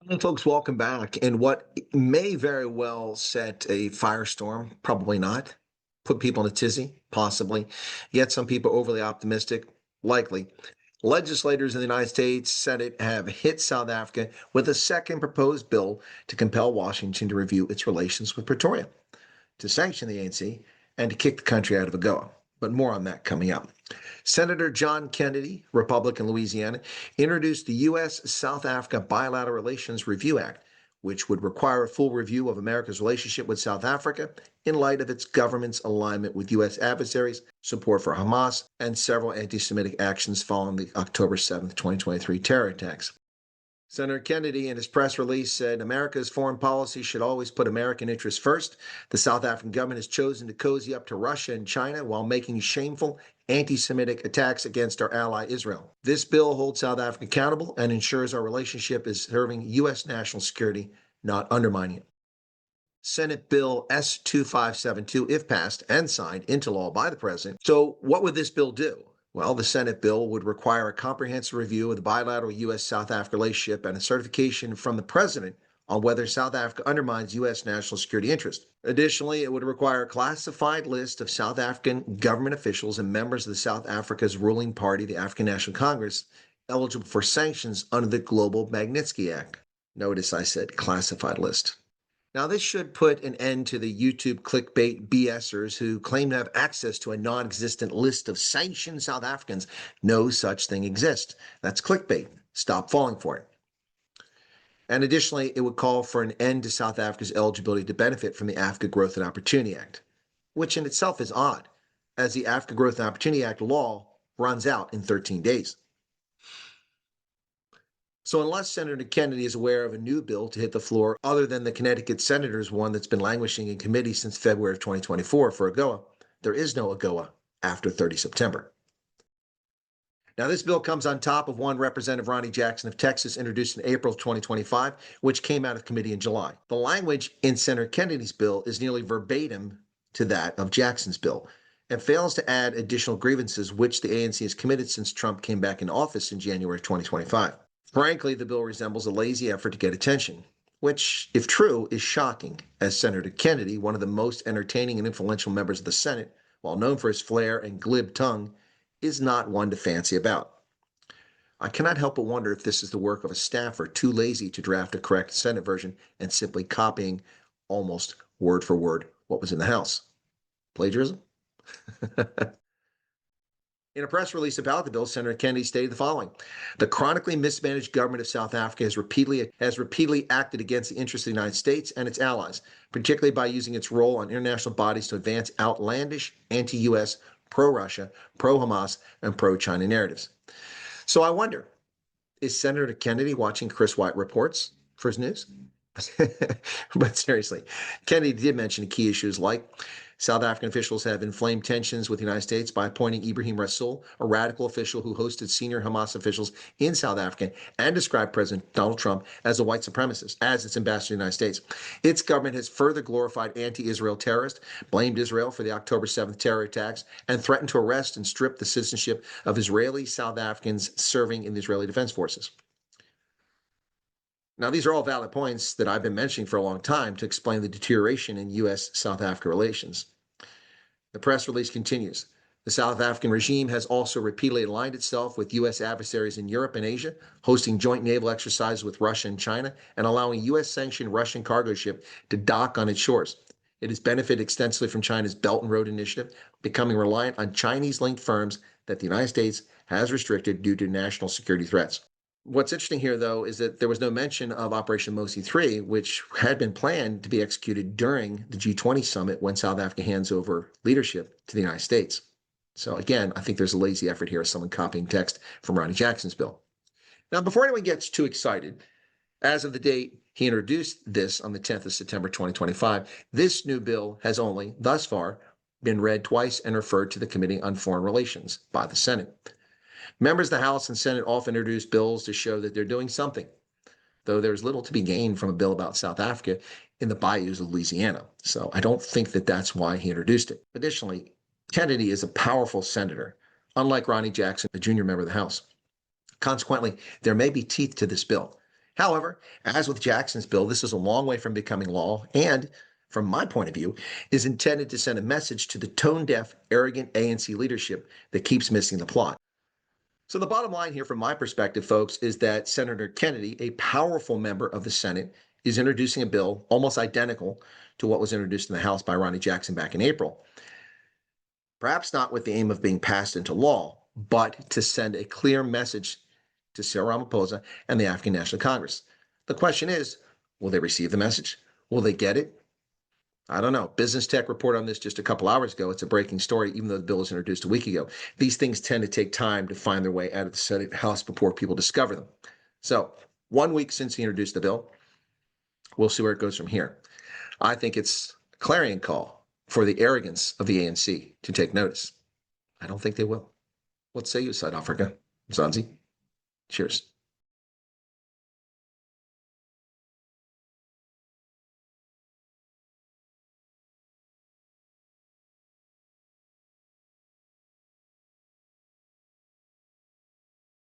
Well, folks, welcome back. And what may very well set a firestorm, probably not, put people in a tizzy, possibly, yet some people overly optimistic, likely. Legislators in the United States Senate have hit South Africa with a second proposed bill to compel Washington to review its relations with Pretoria, to sanction the ANC, and to kick the country out of AGOA. But more on that coming up. Senator John Kennedy, Republican Louisiana, introduced the U.S. South Africa Bilateral Relations Review Act, which would require a full review of America's relationship with South Africa in light of its government's alignment with U.S. adversaries, support for Hamas, and several anti-Semitic actions following the October 7, 2023 terror attacks. Senator Kennedy, in his press release, said America's foreign policy should always put American interests first. The South African government has chosen to cozy up to Russia and China while making shameful anti-Semitic attacks against our ally Israel. This bill holds South Africa accountable and ensures our relationship is serving U.S. national security, not undermining it. Senate Bill S-2572, if passed and signed into law by the president. So what would this bill do? Well, the Senate bill would require a comprehensive review of the bilateral U.S.-South Africa relationship and a certification from the president on whether South Africa undermines U.S. national security interests. Additionally, it would require a classified list of South African government officials and members of the South Africa's ruling party, the African National Congress, eligible for sanctions under the Global Magnitsky Act. Notice I said classified list. Now, this should put an end to the YouTube clickbait BSers who claim to have access to a non-existent list of sanctioned South Africans. No such thing exists. That's clickbait. Stop falling for it. And additionally, it would call for an end to South Africa's eligibility to benefit from the Africa Growth and Opportunity Act, which in itself is odd, as the Africa Growth and Opportunity Act law runs out in 13 days. So unless Senator Kennedy is aware of a new bill to hit the floor other than the Connecticut senator's one that's been languishing in committee since February of 2024 for AGOA, there is no AGOA after 30 September. Now, this bill comes on top of one Representative Ronnie Jackson of Texas introduced in April of 2025, which came out of committee in July. The language in Senator Kennedy's bill is nearly verbatim to that of Jackson's bill and fails to add additional grievances, which the ANC has committed since Trump came back into office in January of 2025. Frankly, the bill resembles a lazy effort to get attention, which, if true, is shocking, as Senator Kennedy, one of the most entertaining and influential members of the Senate, while known for his flair and glib tongue, is not one to fancy about. I cannot help but wonder if this is the work of a staffer too lazy to draft a correct Senate version and simply copying almost word for word what was in the House. Plagiarism? In a press release about the bill, Senator Kennedy stated the following: "The chronically mismanaged government of South Africa has repeatedly acted against the interests of the United States and its allies, particularly by using its role on international bodies to advance outlandish anti-U.S., pro-Russia, pro-Hamas, and pro-China narratives." So I wonder, is Senator Kennedy watching Chris Wyatt reports for his news? But seriously, Kennedy did mention key issues like South African officials have inflamed tensions with the United States by appointing Ibrahim Rasool, a radical official who hosted senior Hamas officials in South Africa, and described President Donald Trump as a white supremacist, as its ambassador to the United States. Its government has further glorified anti-Israel terrorists, blamed Israel for the October 7th terror attacks, and threatened to arrest and strip the citizenship of Israeli South Africans serving in the Israeli Defense Forces. Now, these are all valid points that I've been mentioning for a long time to explain the deterioration in U.S.-South Africa relations. The press release continues. The South African regime has also repeatedly aligned itself with U.S. adversaries in Europe and Asia, hosting joint naval exercises with Russia and China, and allowing U.S.-sanctioned Russian cargo ship to dock on its shores. It has benefited extensively from China's Belt and Road Initiative, becoming reliant on Chinese-linked firms that the United States has restricted due to national security threats. What's interesting here, though, is that there was no mention of Operation Mosi 3, which had been planned to be executed during the G20 summit when South Africa hands over leadership to the United States. So again, I think there's a lazy effort here of someone copying text from Ronnie Jackson's bill. Now, before anyone gets too excited, as of the date he introduced this on the 10th of September 2025, this new bill has only, thus far, been read twice and referred to the Committee on Foreign Relations by the Senate. Members of the House and Senate often introduce bills to show that they're doing something, though there's little to be gained from a bill about South Africa in the bayous of Louisiana. So I don't think that that's why he introduced it. Additionally, Kennedy is a powerful senator, unlike Ronnie Jackson, a junior member of the House. Consequently, there may be teeth to this bill. However, as with Jackson's bill, this is a long way from becoming law and, from my point of view, is intended to send a message to the tone-deaf, arrogant ANC leadership that keeps missing the plot. So the bottom line here from my perspective, folks, is that Senator Kennedy, a powerful member of the Senate, is introducing a bill almost identical to what was introduced in the House by Ronnie Jackson back in April. Perhaps not with the aim of being passed into law, but to send a clear message to Cyril Ramaphosa and the African National Congress. The question is, will they receive the message? Will they get it? I don't know. Business Tech reported on this just a couple hours ago. It's a breaking story, even though the bill was introduced a week ago. These things tend to take time to find their way out of the Senate House before people discover them. So 1 week since he introduced the bill, we'll see where it goes from here. I think it's a clarion call for the arrogance of the ANC to take notice. I don't think they will. What say you, South Africa? Mzansi? Cheers.